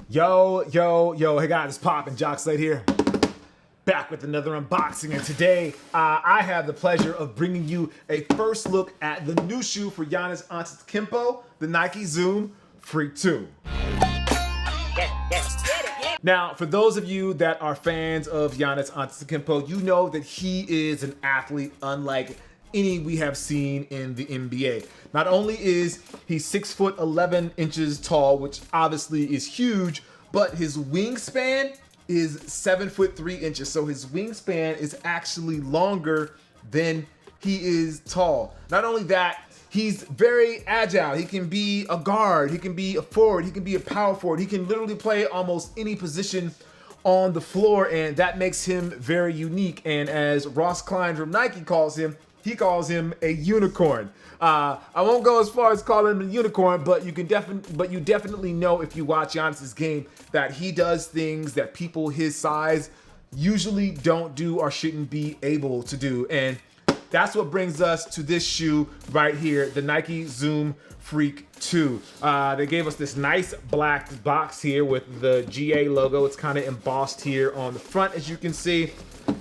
Yo, hey guys, it's Pop and Jacques Slade here. Back with another unboxing, and today I have the pleasure of bringing you a first look at the new shoe for Giannis Antetokounmpo, the Nike Zoom Freak 2. Now, for those of you that are fans of Giannis Antetokounmpo, you know that he is an athlete unlike any we have seen in the NBA. Not only is he 6'11" tall, which obviously is huge, but his wingspan is 7'3". So his wingspan is actually longer than he is tall. Not only that, he's very agile. He can be a guard, he can be a forward, he can be a power forward. He can literally play almost any position on the floor, and that makes him very unique. And as Ross Klein from Nike calls him, he calls him a unicorn. I won't go as far as calling him a unicorn, but you definitely know if you watch Giannis's game that he does things that people his size usually don't do or shouldn't be able to do. And that's what brings us to this shoe right here, the Nike Zoom Freak 2. They gave us this nice black box here with the GA logo. It's kind of embossed here on the front, as you can see.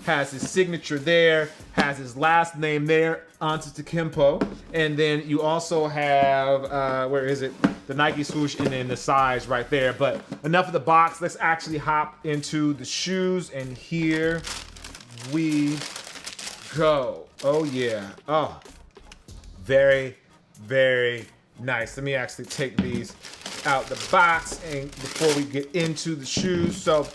Has his signature there, has his last name there, Antetokounmpo, and then you also have, where is it? The Nike swoosh and then the size right there. But enough of the box, let's actually hop into the shoes, and here we go. Oh yeah, oh, very, very nice. Let me actually take these out the box and before we get into the shoes. So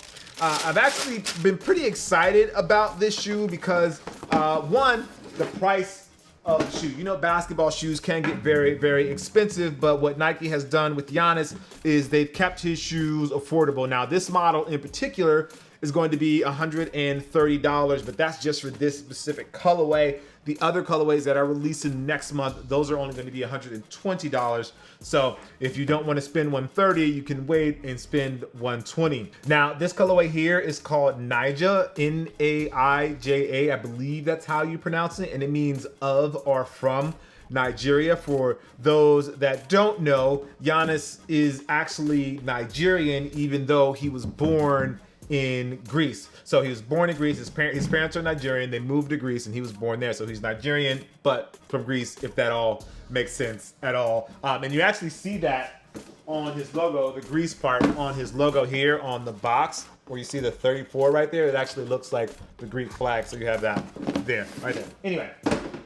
I've actually been pretty excited about this shoe because one, the price of the shoe. You know, basketball shoes can get very, very expensive, but what Nike has done with Giannis is they've kept his shoes affordable. Now, this model in particular is going to be $130, but that's just for this specific colorway. The other colorways that are releasing next month, those are only going to be $120. So if you don't want to spend $130, you can wait and spend $120. Now, this colorway here is called Naija, N-A-I-J-A. I believe that's how you pronounce it, and it means of or from Nigeria. For those that don't know, Giannis is actually Nigerian, even though he was born in Greece. So he was born in Greece. His parents are Nigerian. They moved to Greece and he was born there. So he's Nigerian, but from Greece, if that all makes sense at all. And you actually see that on his logo, the Greece part on his logo here on the box, where you see the 34 right there. It actually looks like the Greek flag. So you have that there, right there. Anyway,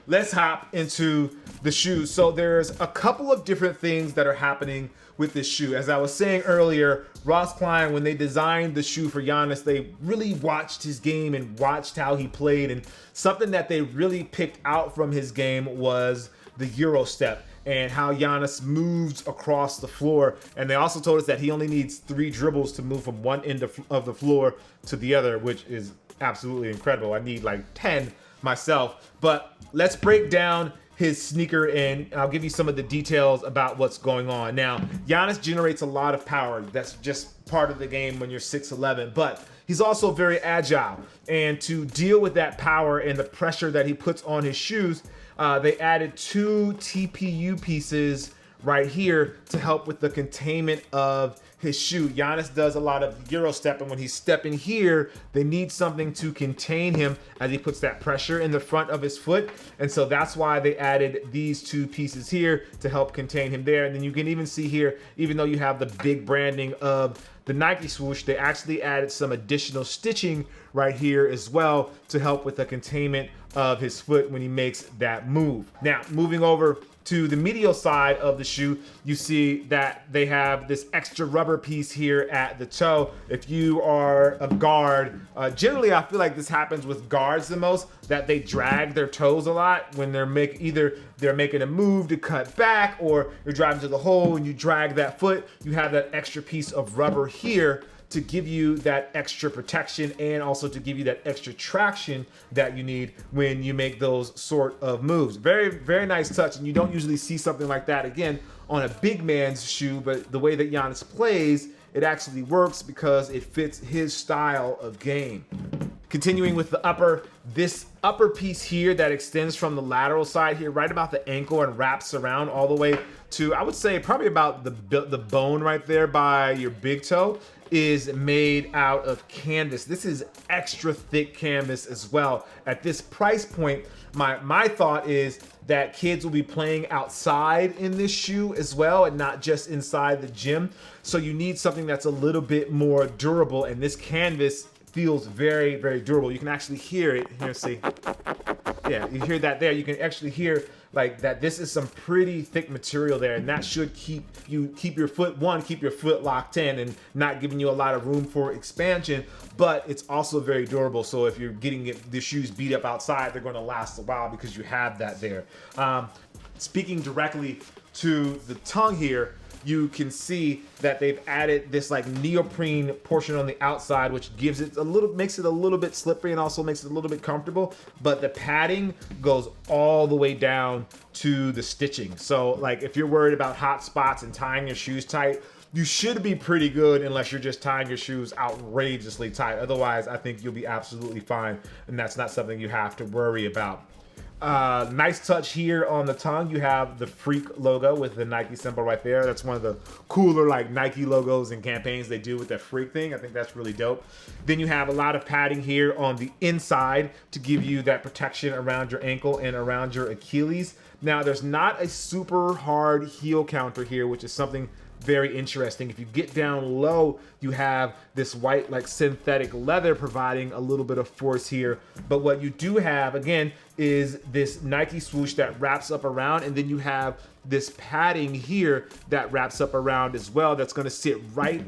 let's hop into the shoes. So there's a couple of different things that are happening with this shoe. As I was saying earlier, Ross Klein, when they designed the shoe for Giannis, they really watched his game and watched how he played. And something that they really picked out from his game was the Euro step and how Giannis moves across the floor. And they also told us that he only needs 3 dribbles to move from one end of the floor to the other, which is absolutely incredible. I need like 10 myself. But let's break down his sneaker and I'll give you some of the details about what's going on. Now, Giannis generates a lot of power. That's just part of the game when you're 6'11", but he's also very agile. And to deal with that power and the pressure that he puts on his shoes, they added 2 TPU pieces right here to help with the containment of his shoe. Giannis does a lot of Euro step, and when he's stepping here, they need something to contain him as he puts that pressure in the front of his foot. And so that's why they added these 2 pieces here to help contain him there. And then you can even see here, even though you have the big branding of the Nike swoosh, they actually added some additional stitching right here as well to help with the containment of his foot when he makes that move. Now, moving over to the medial side of the shoe, you see that they have this extra rubber piece here at the toe. If you are a guard, generally I feel like this happens with guards the most, that they drag their toes a lot when they're either they're making a move to cut back, or you're driving to the hole and you drag that foot. You have that extra piece of rubber here to give you that extra protection and also to give you that extra traction that you need when you make those sort of moves. Very, very nice touch, and you don't usually see something like that again on a big man's shoe, but the way that Giannis plays, it actually works because it fits his style of game. Continuing with the upper, this upper piece here that extends from the lateral side here right about the ankle and wraps around all the way to, I would say, probably about the bone right there by your big toe is made out of canvas. This is extra thick canvas as well. At this price point, my thought is that kids will be playing outside in this shoe as well and not just inside the gym. So you need something that's a little bit more durable, and this canvas feels very, very durable. You can actually hear it. Here, see. Yeah, you hear that there. You can actually hear like that this is some pretty thick material there, and that should keep your foot locked in and not giving you a lot of room for expansion, but it's also very durable. So if you're getting the shoes beat up outside, they're going to last a while because you have that there. Speaking directly to the tongue here, you can see that they've added this like neoprene portion on the outside, which makes it a little bit slippery and also makes it a little bit comfortable. But the padding goes all the way down to the stitching. So like if you're worried about hot spots and tying your shoes tight, you should be pretty good unless you're just tying your shoes outrageously tight. Otherwise, I think you'll be absolutely fine, and that's not something you have to worry about. Nice touch here on the tongue. You have the Freak logo with the Nike symbol right there. That's one of the cooler like Nike logos and campaigns they do with that Freak thing. I think that's really dope. Then you have a lot of padding here on the inside to give you that protection around your ankle and around your Achilles. Now there's not a super hard heel counter here, which is something very interesting. If you get down low, you have this white like synthetic leather providing a little bit of force here. But what you do have again is this Nike swoosh that wraps up around, and then you have this padding here that wraps up around as well. That's going to sit right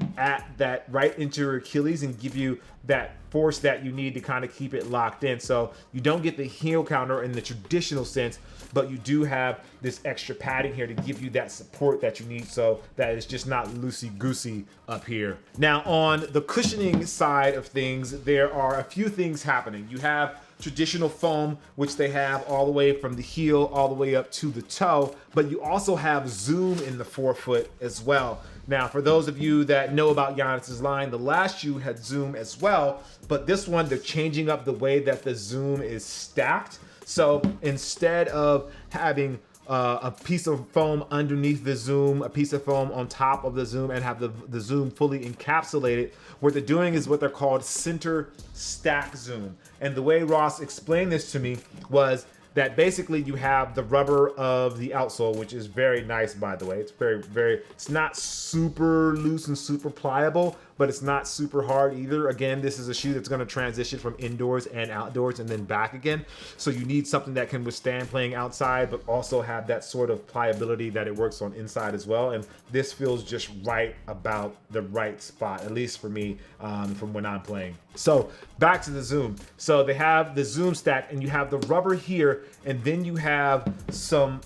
into your Achilles and give you that force that you need to kind of keep it locked in. So you don't get the heel counter in the traditional sense, but you do have this extra padding here to give you that support that you need, so that it's just not loosey-goosey up here. Now on the cushioning side of things, there are a few things happening. You have traditional foam, which they have all the way from the heel all the way up to the toe, but you also have zoom in the forefoot as well. Now, for those of you that know about Giannis's line, the last shoe had zoom as well, but this one, they're changing up the way that the zoom is stacked. So instead of having a piece of foam underneath the zoom, a piece of foam on top of the zoom, and have the zoom fully encapsulated, what they're doing is what they're called center stack zoom. And the way Ross explained this to me was that basically you have the rubber of the outsole, which is very nice, by the way. It's it's not super loose and super pliable, but it's not super hard either. Again, this is a shoe that's going to transition from indoors and outdoors and then back again. So you need something that can withstand playing outside, but also have that sort of pliability that it works on inside as well. And this feels just right about the right spot, at least for me, from when I'm playing. So back to the zoom. So they have the zoom stack, and you have the rubber here, and then you have some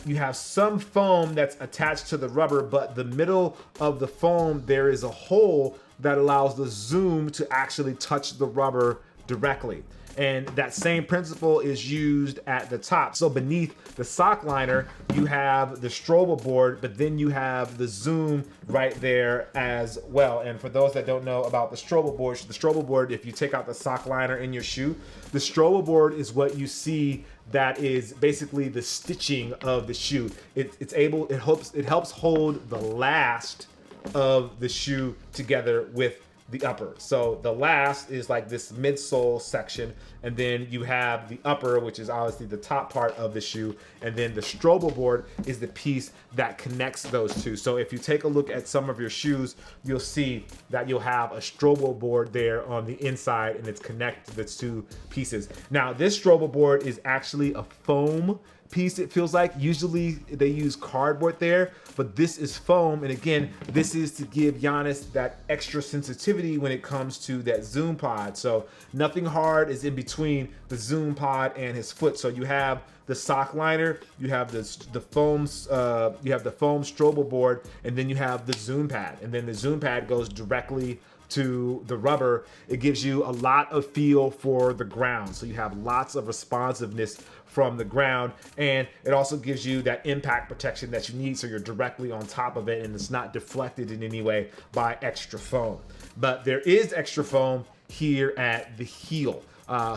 foam that's attached to the rubber, but the middle of the foam, there is a hole that allows the zoom to actually touch the rubber directly. And that same principle is used at the top. So beneath the sock liner, you have the Strobel board, but then you have the zoom right there as well. And for those that don't know about the Strobel board, if you take out the sock liner in your shoe, the Strobel board is what you see that is basically the stitching of the shoe. It helps hold the last of the shoe together with the upper. So the last is like this midsole section, and then you have the upper, which is obviously the top part of the shoe, and then the Strobel board is the piece that connects those two. So if you take a look at some of your shoes, you'll see that you'll have a Strobel board there on the inside, and it's connected the two pieces. Now this Strobel board is actually a foam piece, it feels like. Usually they use cardboard there, but this is foam, and again, this is to give Giannis that extra sensitivity when it comes to that zoom pod. So nothing hard is in between the zoom pod and his foot. So you have the sock liner, you have the foam Strobel board, and then you have the zoom pad, and then the zoom pad goes directly to the rubber. It gives you a lot of feel for the ground, so you have lots of responsiveness from the ground, and it also gives you that impact protection that you need, so you're directly on top of it and it's not deflected in any way by extra foam. But there is extra foam here at the heel.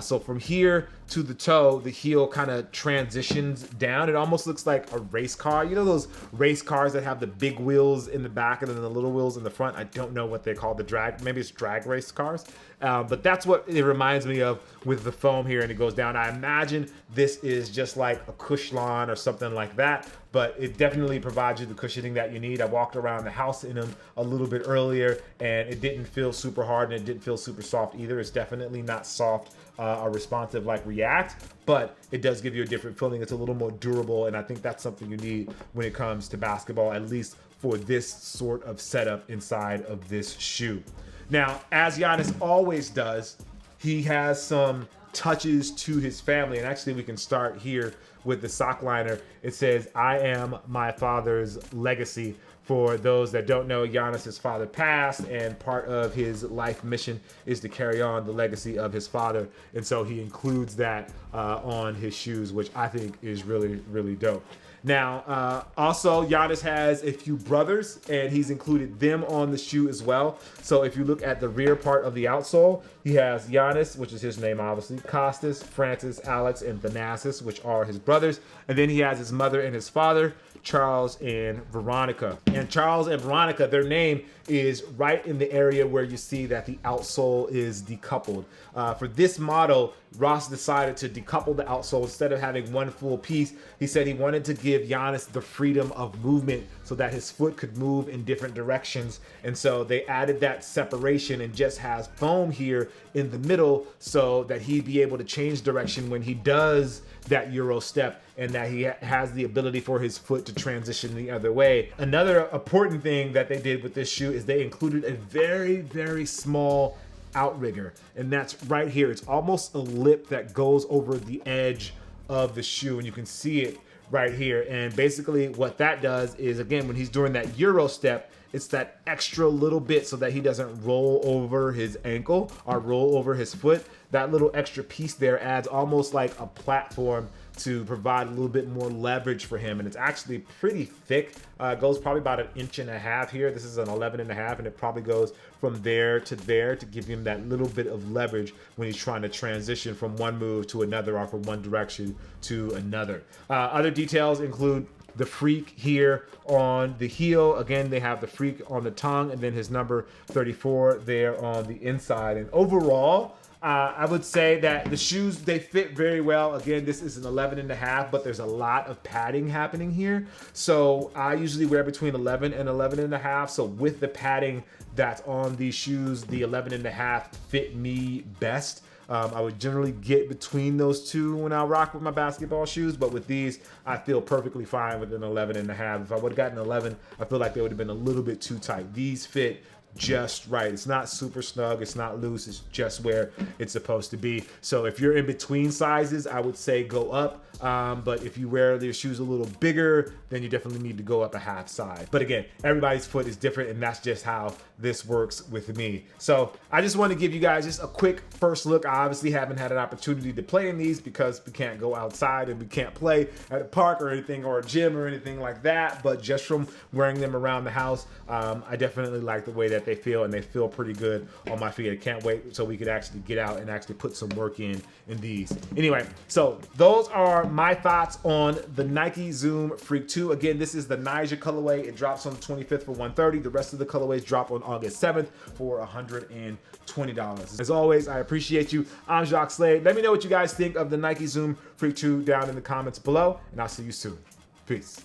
So from here to the toe, the heel kind of transitions down. It almost looks like a race car. You know those race cars that have the big wheels in the back and then the little wheels in the front? I don't know what they call the drag. Maybe it's drag race cars. But that's what it reminds me of with the foam here, and it goes down. I imagine this is just like a Cushlon or something like that, but it definitely provides you the cushioning that you need. I walked around the house in them a little bit earlier, and it didn't feel super hard, and it didn't feel super soft either. It's definitely not soft or responsive like React, but it does give you a different feeling. It's a little more durable, and I think that's something you need when it comes to basketball, at least for this sort of setup inside of this shoe. Now, as Giannis always does, he has some touches to his family, and actually we can start here with the sock liner. It says, "I am my father's legacy." For those that don't know, Giannis's father passed, and part of his life mission is to carry on the legacy of his father, and so he includes that on his shoes, which I think is really, really dope. Now, also, Giannis has a few brothers, and he's included them on the shoe as well. So if you look at the rear part of the outsole, he has Giannis, which is his name, obviously, Costas, Francis, Alex, and Thanasis, which are his brothers. And then he has his mother and his father, Charles and Veronica. And Charles and Veronica, their name is right in the area where you see that the outsole is decoupled. For this model, Ross decided to decouple the outsole instead of having one full piece. He said he wanted to give Giannis the freedom of movement so that his foot could move in different directions. And so they added that separation and just has foam here in the middle so that he'd be able to change direction when he does that Euro step, and that he has the ability for his foot to transition the other way. Another important thing that they did with this shoe is they included a very, very small outrigger, and that's right here. It's almost a lip that goes over the edge of the shoe, and you can see it right here. And basically what that does is, again, when he's doing that Euro step, it's that extra little bit so that he doesn't roll over his ankle or roll over his foot. That little extra piece there adds almost like a platform to provide a little bit more leverage for him. And it's actually pretty thick. It goes probably about 1.5 inches here. This is an 11.5, and it probably goes from there to there to give him that little bit of leverage when he's trying to transition from one move to another or from one direction to another. Other details include the freak here on the heel. Again, they have the freak on the tongue, and then his number 34 there on the inside. And overall, I would say that the shoes, they fit very well. Again, this is an 11.5, but there's a lot of padding happening here. So I usually wear between 11 and 11.5. So with the padding that's on these shoes, the 11.5 fit me best. I would generally get between those two when I rock with my basketball shoes, but with these, I feel perfectly fine with an 11.5. If I would have gotten 11, I feel like they would have been a little bit too tight. These fit just right. It's not super snug, it's not loose, it's just where it's supposed to be. So if you're in between sizes, I would say go up. But if you wear your shoes a little bigger, then you definitely need to go up a half size. But again, everybody's foot is different, and that's just how this works with me. So I just want to give you guys just a quick first look. I obviously haven't had an opportunity to play in these because we can't go outside and we can't play at a park or anything, or a gym or anything like that. But just from wearing them around the house, I definitely like the way that they feel, and they feel pretty good on my feet. I can't wait so we could actually get out and actually put some work in these. Anyway, so those are my thoughts on the Nike Zoom Freak 2. Again, this is the Naija colorway. It drops on the 25th for $130. The rest of the colorways drop on August 7th for $120. As always, I appreciate you. I'm Jacques Slade. Let me know what you guys think of the Nike Zoom Freak 2 down in the comments below, and I'll see you soon. Peace.